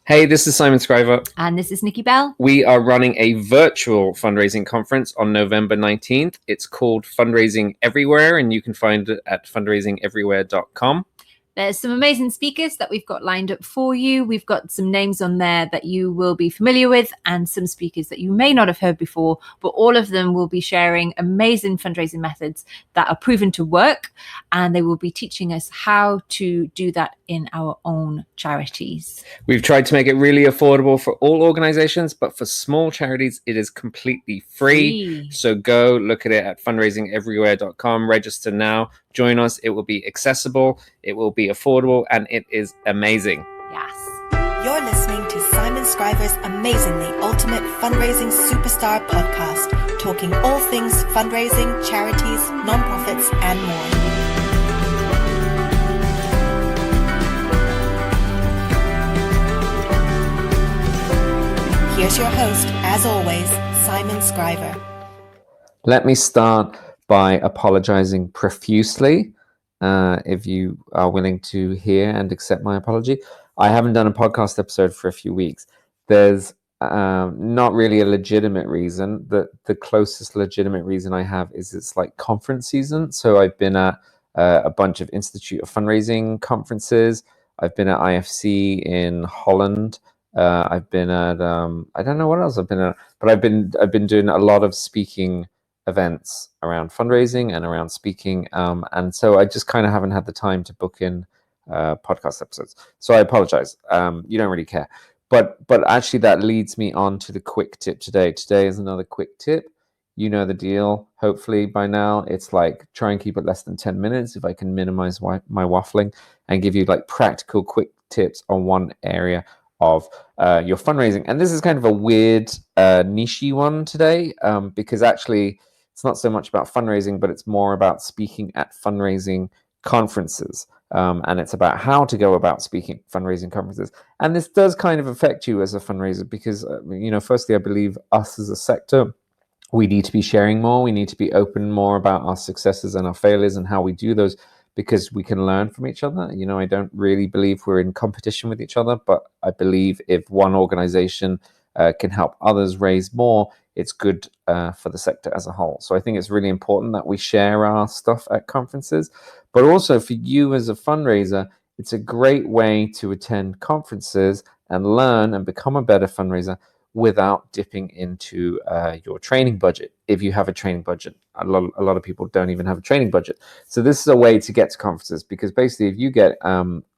Hey, this is Simon Scriver. And this is Nikki Bell. We are running a virtual fundraising conference on November 19th. It's called Fundraising Everywhere, and you can find it at fundraisingeverywhere.com. There's some amazing speakers that we've got lined up for you. We've got some names on there that you will be familiar with and some speakers that you may not have heard before, but all of them will be sharing amazing fundraising methods that are proven to work, and they will be teaching us how to do that in our own charities. We've tried to make it really affordable for all organizations, but for small charities, it is completely free. So go look at it at fundraisingeverywhere.com, register now, join us. It will be accessible, it will be affordable, and it is amazing. Yes. You're listening to Simon Scriver's Amazingly Ultimate Fundraising Superstar podcast, talking all things fundraising, charities, nonprofits, and more. Here's your host, as always, Simon Scriver. Let me start by apologizing profusely, if you are willing to hear and accept my apology. I haven't done a podcast episode for a few weeks. There's not really a legitimate reason. The closest legitimate reason I have is it's like conference season. So I've been at a bunch of Institute of Fundraising conferences. I've been at IFC in Holland. I've been at I don't know what else I've been at, but I've been doing a lot of speaking events around fundraising and around speaking, and so I just kind of haven't had the time to book in podcast episodes. So I apologize. You don't really care, but actually that leads me on to the quick tip today. Today is another quick tip. You know the deal. Hopefully by now it's like try and keep it less than 10 minutes if I can minimize my waffling and give you like practical quick tips on one area of your fundraising. And this is kind of a weird niche-y one today, because actually it's not so much about fundraising, but it's more about speaking at fundraising conferences, and it's about how to go about speaking at fundraising conferences. And this does kind of affect you as a fundraiser because firstly I believe us as a sector, we need to be sharing more, we need to be open more about our successes and our failures and how we do those, because we can learn from each other. I don't really believe we're in competition with each other, but I believe if one organization can help others raise more, it's good for the sector as a whole. So I think it's really important that we share our stuff at conferences, but also for you as a fundraiser, it's a great way to attend conferences and learn and become a better fundraiser without dipping into your training budget. If you have a training budget, a lot of people don't even have a training budget. So this is a way to get to conferences, because basically if you get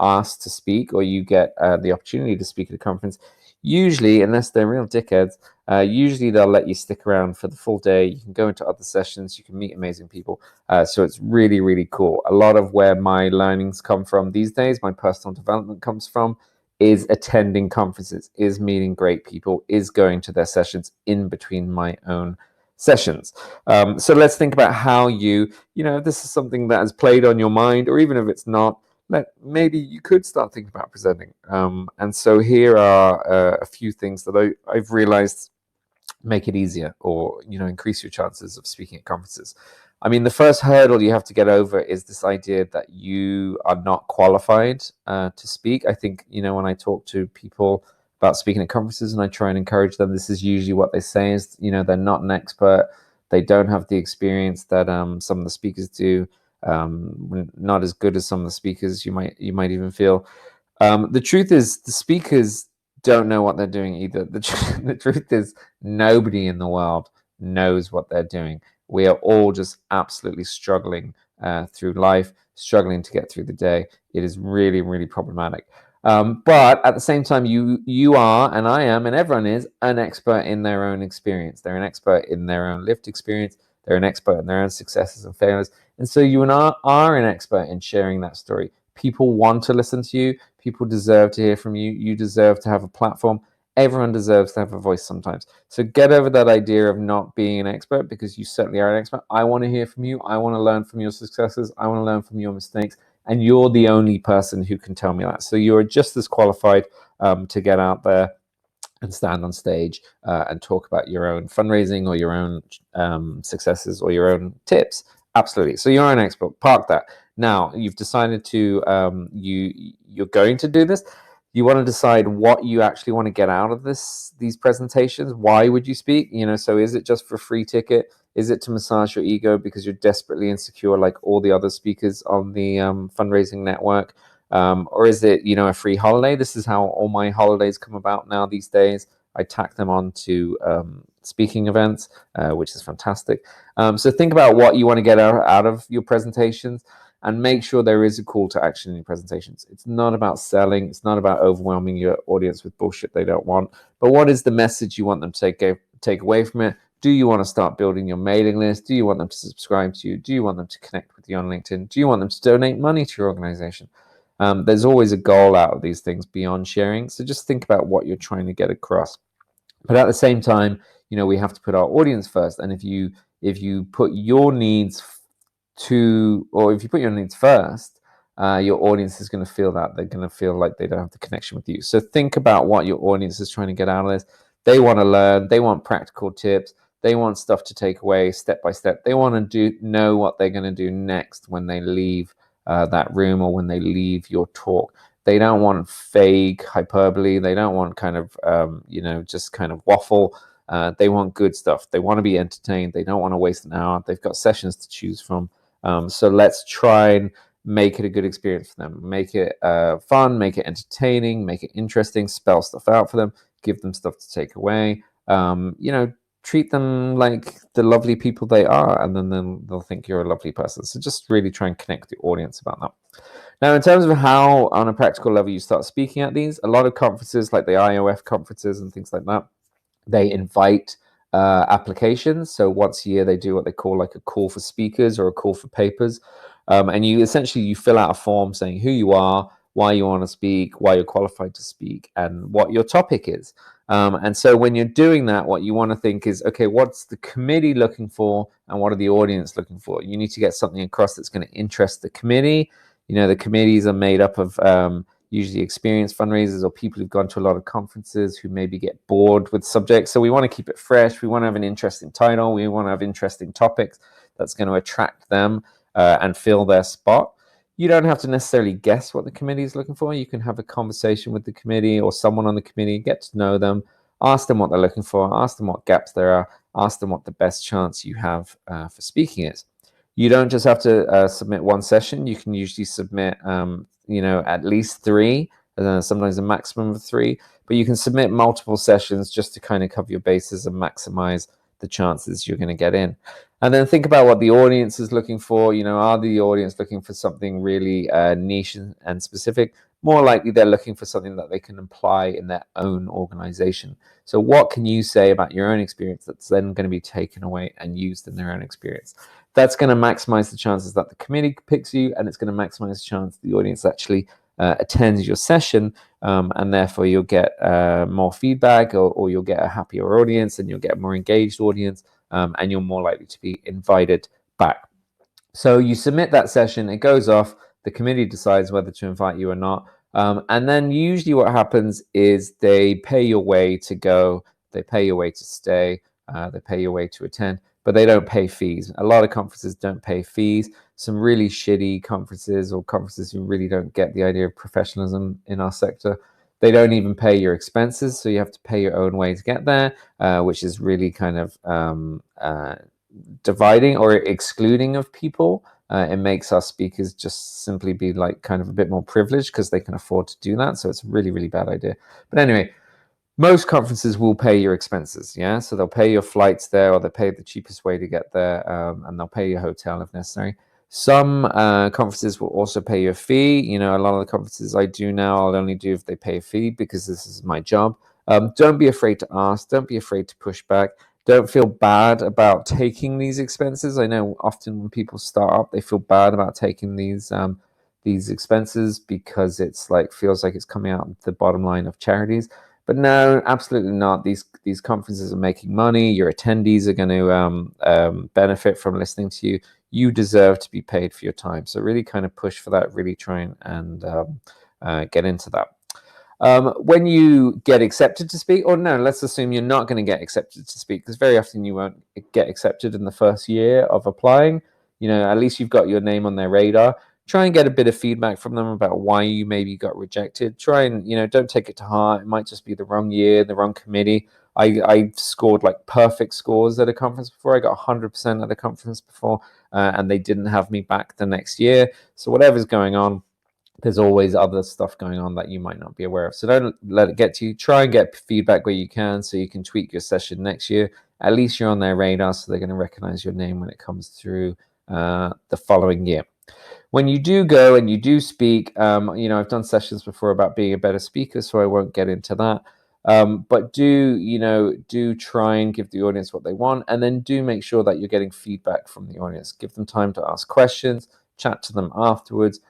asked to speak or you get the opportunity to speak at a conference, usually, unless they're real dickheads, usually they'll let you stick around for the full day. You can go into other sessions, you can meet amazing people. So it's really, really cool. A lot of where my learnings come from these days, my personal development comes from, is attending conferences, is meeting great people, is going to their sessions in between my own sessions. So let's think about how if this is something that has played on your mind, or even if it's not, maybe you could start thinking about presenting. And so here are a few things that I've realized make it easier, or increase your chances of speaking at conferences. I mean, the first hurdle you have to get over is this idea that you are not qualified to speak. I think, when I talk to people about speaking at conferences and I try and encourage them, this is usually what they say is, they're not an expert. They don't have the experience that some of the speakers do. Not as good as some of the speakers, you might even feel. The truth is the speakers don't know what they're doing either. The truth is nobody in the world knows what they're doing. We are all just absolutely struggling through life, struggling to get through the day. It is really, really problematic. But at the same time, you are, and I am, and everyone is an expert in their own experience. They're an expert in their own lived experience. They're an expert in their own successes and failures. And so you and I are an expert in sharing that story. People want to listen to you. People deserve to hear from you. You deserve to have a platform. Everyone deserves to have a voice sometimes. So get over that idea of not being an expert, because you certainly are an expert. I want to hear from you. I want to learn from your successes. I want to learn from your mistakes. And you're the only person who can tell me that. So you're just as qualified to get out there and stand on stage and talk about your own fundraising or your own successes or your own tips. Absolutely. So you're an expert. Park that. Now you've decided to you're going to do this. You want to decide what you actually want to get out of these presentations. Why would you speak? So is it just for free ticket? Is it to massage your ego because you're desperately insecure like all the other speakers on the fundraising network? Or is it, a free holiday? This is how all my holidays come about now these days. I tack them on to speaking events, which is fantastic. So think about what you want to get out of your presentations, and make sure there is a call to action in your presentations. It's not about selling. It's not about overwhelming your audience with bullshit they don't want. But what is the message you want them to take away from it? Do you want to start building your mailing list? Do you want them to subscribe to you? Do you want them to connect with you on LinkedIn? Do you want them to donate money to your organization? There's always a goal out of these things beyond sharing. So just think about what you're trying to get across. But at the same time, we have to put our audience first. And if you put your needs first, your audience is going to feel that they're going to feel like they don't have the connection with you. So think about what your audience is trying to get out of this. They want to learn. They want practical tips. They want stuff to take away step by step. They want to know what they're going to do next when they leave that room or when they leave your talk. They don't want fake hyperbole. They don't want kind of, just kind of waffle. They want good stuff. They want to be entertained. They don't want to waste an hour. They've got sessions to choose from. So let's try and make it a good experience for them. Make it fun, make it entertaining, make it interesting, spell stuff out for them, give them stuff to take away. Treat them like the lovely people they are, and then they'll think you're a lovely person. So just really try and connect with the audience about that. Now, in terms of how, on a practical level, you start speaking at these, a lot of conferences, like the IOF conferences and things like that, they invite applications. So once a year, they do what they call like a call for speakers or a call for papers. And you fill out a form saying who you are, why you want to speak, why you're qualified to speak, and what your topic is. And so when you're doing that, what you want to think is, okay, what's the committee looking for and what are the audience looking for? You need to get something across that's going to interest the committee. The committees are made up of usually experienced fundraisers or people who've gone to a lot of conferences who maybe get bored with subjects. So we want to keep it fresh. We want to have an interesting title. We want to have interesting topics that's going to attract them and fill their spot. You don't have to necessarily guess what the committee is looking for. You can have a conversation with the committee or someone on the committee, get to know them, ask them what they're looking for, ask them what gaps there are, ask them what the best chance you have for speaking is. You don't just have to submit one session. You can usually submit, at least 3, sometimes a maximum of 3. But you can submit multiple sessions just to kind of cover your bases and maximize the chances you're going to get in. And then think about what the audience is looking for. Are the audience looking for something really niche and specific? More likely they're looking for something that they can apply in their own organization. So what can you say about your own experience that's then going to be taken away and used in their own experience? That's going to maximize the chances that the committee picks you, and it's going to maximize the chance the audience actually attends your session, and therefore you'll get more feedback, or you'll get a happier audience, and you'll get a more engaged audience, and you're more likely to be invited back. So you submit that session, it goes off, the committee decides whether to invite you or not, and then usually what happens is they pay your way to go, they pay your way to stay, they pay your way to attend, but they don't pay fees. A lot of conferences don't pay fees. Some really shitty conferences, or conferences who really don't get the idea of professionalism in our sector, they don't even pay your expenses, so you have to pay your own way to get there, which is really kind of dividing or excluding of people. It makes our speakers just simply be like kind of a bit more privileged because they can afford to do that. So it's a really, really bad idea. But anyway, most conferences will pay your expenses, yeah? So they'll pay your flights there, or they'll pay the cheapest way to get there, and they'll pay your hotel if necessary. Some conferences will also pay you a fee. A lot of the conferences I do now, I'll only do if they pay a fee because this is my job. Don't be afraid to ask. Don't be afraid to push back. Don't feel bad about taking these expenses. I know often when people start up, they feel bad about taking these expenses because it's feels like it's coming out of the bottom line of charities. But no, absolutely not. These conferences are making money. Your attendees are going to benefit from listening to you. You deserve to be paid for your time. So really kind of push for that. Really try and get into that. When you get accepted to speak, or no, let's assume you're not going to get accepted to speak, because very often you won't get accepted in the first year of applying. At least you've got your name on their radar. try and get a bit of feedback from them about why you maybe got rejected. Try and, don't take it to heart. It might just be the wrong year, the wrong committee. I scored like perfect scores at a conference before. I got 100% at a conference before, and they didn't have me back the next year. So whatever's going on, there's always other stuff going on that you might not be aware of. So don't let it get to you. Try and get feedback where you can so you can tweak your session next year. At least you're on their radar, so they're going to recognize your name when it comes through the following year. When you do go and you do speak, I've done sessions before about being a better speaker, so I won't get into that. But do try and give the audience what they want, and then do make sure that you're getting feedback from the audience. Give them time to ask questions, chat to them afterwards.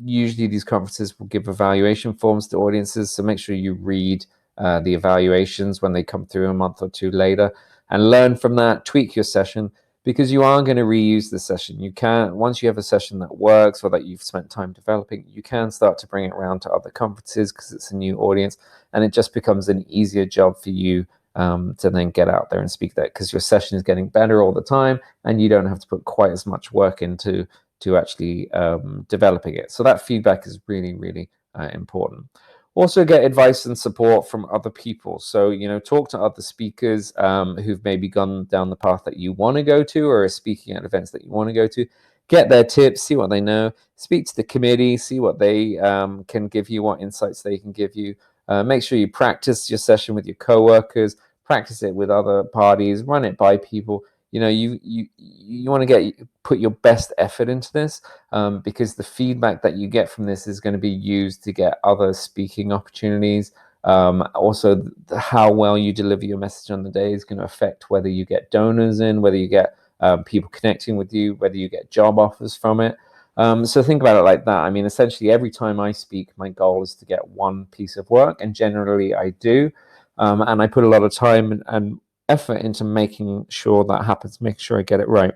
Usually these conferences will give evaluation forms to audiences, so make sure you read the evaluations when they come through a month or two later and learn from that, tweak your session, because you are going to reuse the session. You can, once you have a session that works or that you've spent time developing, you can start to bring it around to other conferences because it's a new audience, and it just becomes an easier job for you to then get out there and speak that, because your session is getting better all the time and you don't have to put quite as much work into actually developing it. So that feedback is really, really important. Also get advice and support from other people. So, talk to other speakers who've maybe gone down the path that you want to go to, or are speaking at events that you want to go to. Get their tips, see what they know, speak to the committee, see what they can give you, what insights they can give you. Make sure you practice your session with your coworkers, practice it with other parties, run it by people. You want to put your best effort into this, because the feedback that you get from this is going to be used to get other speaking opportunities. Also, how well you deliver your message on the day is going to affect whether you get donors in, whether you get people connecting with you, whether you get job offers from it. So think about it like that. I mean, essentially, every time I speak, my goal is to get one piece of work, and generally I do. And I put a lot of time and effort into making sure that happens, make sure I get it right.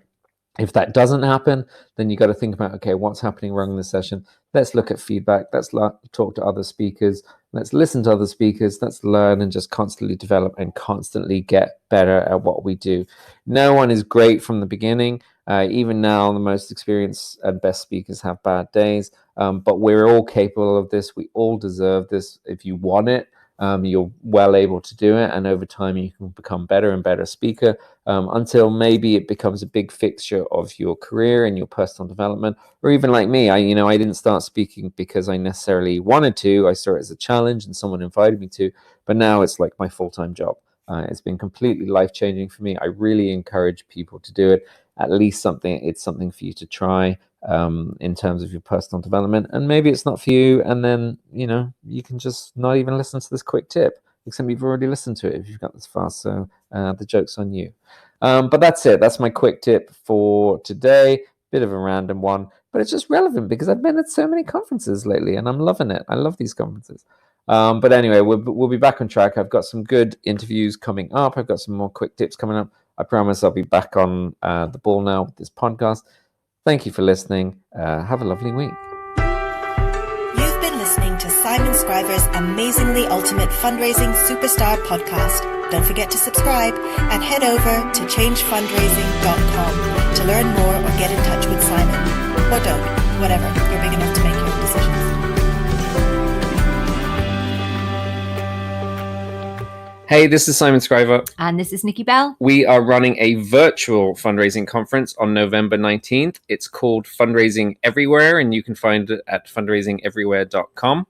If that doesn't happen, then you got to think about, okay, what's happening wrong in the session? Let's look at feedback. Let's talk to other speakers. Let's listen to other speakers. Let's learn and just constantly develop and constantly get better at what we do. No one is great from the beginning. Even now, the most experienced and best speakers have bad days, but we're all capable of this. We all deserve this. If you want it, you're well able to do it, and over time you can become better and better speaker, until maybe it becomes a big fixture of your career and your personal development. Or even like me, I didn't start speaking because I necessarily wanted to. I saw it as a challenge and someone invited me to, but now it's like my full-time job. It's been completely life-changing for me. I really encourage people to do it. At least it's something for you to try in terms of your personal development. And maybe it's not for you, and then you can just not even listen to this quick tip, except you've already listened to it if you've got this far. So the joke's on you. But that's it. That's my quick tip for today. Bit of a random one, but it's just relevant because I've been at so many conferences lately and I'm loving it. I love these conferences. But anyway, we'll be back on track. I've got some good interviews coming up. I've got some more quick tips coming up. I promise I'll be back on the ball now with this podcast. Thank you for listening. Have a lovely week. You've been listening to Simon Scriver's Amazingly Ultimate Fundraising Superstar podcast. Don't forget to subscribe and head over to changefundraising.com to learn more or get in touch with Simon. Or don't, whatever. You're big enough to make your own decisions. Hey, this is Simon Scriver. And this is Nikki Bell. We are running a virtual fundraising conference on November 19th. It's called Fundraising Everywhere, and you can find it at fundraisingeverywhere.com.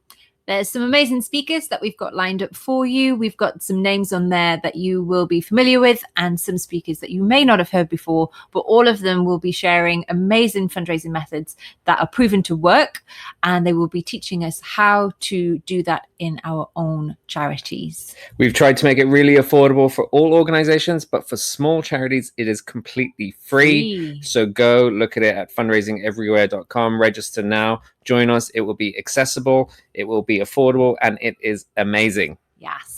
There's some amazing speakers that we've got lined up for you. We've got some names on there that you will be familiar with and some speakers that you may not have heard before, but all of them will be sharing amazing fundraising methods that are proven to work, and they will be teaching us how to do that in our own charities. We've tried to make it really affordable for all organizations, but for small charities, it is completely free. So go look at it at fundraisingeverywhere.com. Register now. Join us. It will be accessible. It will be affordable, and it is amazing. Yes.